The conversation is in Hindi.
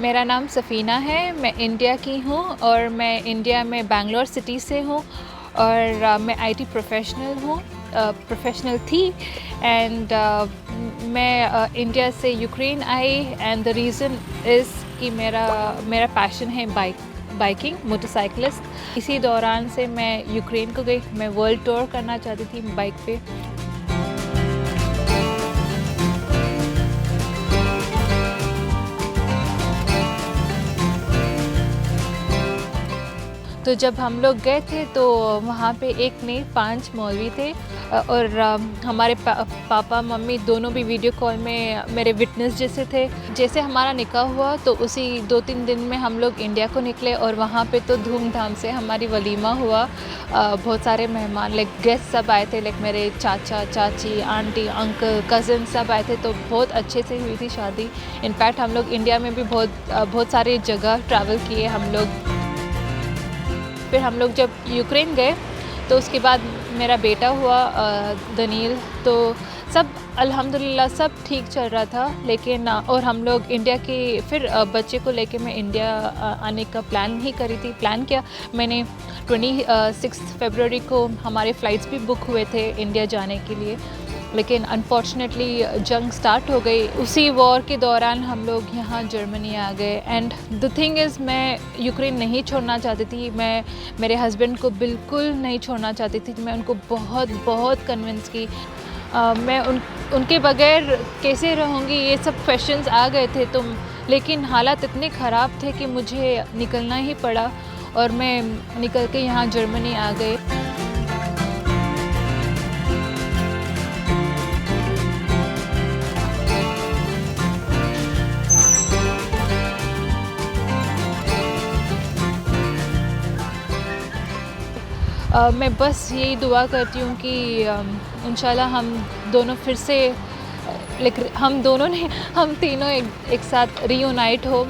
मेरा नाम सफ़ीना है। मैं इंडिया की हूँ और मैं इंडिया में बैंगलोर सिटी से हूँ और मैं आईटी प्रोफेशनल हूँ, प्रोफेशनल थी। एंड मैं इंडिया से Ukraine I and the reason is कि मेरा मेरा पैशन है बाइकिंग, मोटरसाइकिलिस्ट। इसी दौरान से मैं यूक्रेन को गई। मैं वर्ल्ड टूर करना चाहती थी बाइक पे। तो जब हम लोग गए थे तो वहाँ पे एक नहीं 5 मौलवी थे और हमारे पापा मम्मी दोनों भी वीडियो कॉल में मेरे विटनेस जैसे थे। जैसे हमारा निकाह हुआ तो उसी 2-3 दिन में हम लोग इंडिया को निकले और वहाँ पे तो धूमधाम से हमारी वलीमा हुआ। बहुत सारे मेहमान लाइक गेस्ट सब आए थे, लाइक मेरे चाचा चाची, आंटी, अंकल, कज़न सब आए थे। तो बहुत अच्छे से हुई थी शादी। इनफैक्ट हम लोग इंडिया में भी बहुत सारी जगह ट्रैवल किए हम लोग। फिर हम लोग जब यूक्रेन गए तो उसके बाद मेरा बेटा हुआ दनील। तो सब अल्हम्दुलिल्लाह सब ठीक चल रहा था। लेकिन और हम लोग इंडिया की फिर बच्चे को लेके मैं इंडिया आने का प्लान किया मैंने। 26 फरवरी को हमारे फ़्लाइट्स भी बुक हुए थे इंडिया जाने के लिए, लेकिन अनफॉर्चुनेटली जंग स्टार्ट हो गई। उसी वॉर के दौरान हम लोग यहाँ जर्मनी आ गए। एंड द थिंग इज़ मैं यूक्रेन नहीं छोड़ना चाहती थी। मैं मेरे हस्बैंड को बिल्कुल नहीं छोड़ना चाहती थी। मैं उनको बहुत कन्विंस की। मैं उनके बगैर कैसे रहूँगी, ये सब क्वेश्चंस आ गए थे। तो लेकिन हालात इतने ख़राब थे कि मुझे निकलना ही पड़ा और मैं निकल के यहाँ जर्मनी आ गई। मैं बस यही दुआ करती हूँ कि इंशाल्लाह हम दोनों फिर से हम दोनों नहीं, हम तीनों एक साथ रीयूनाइट हो।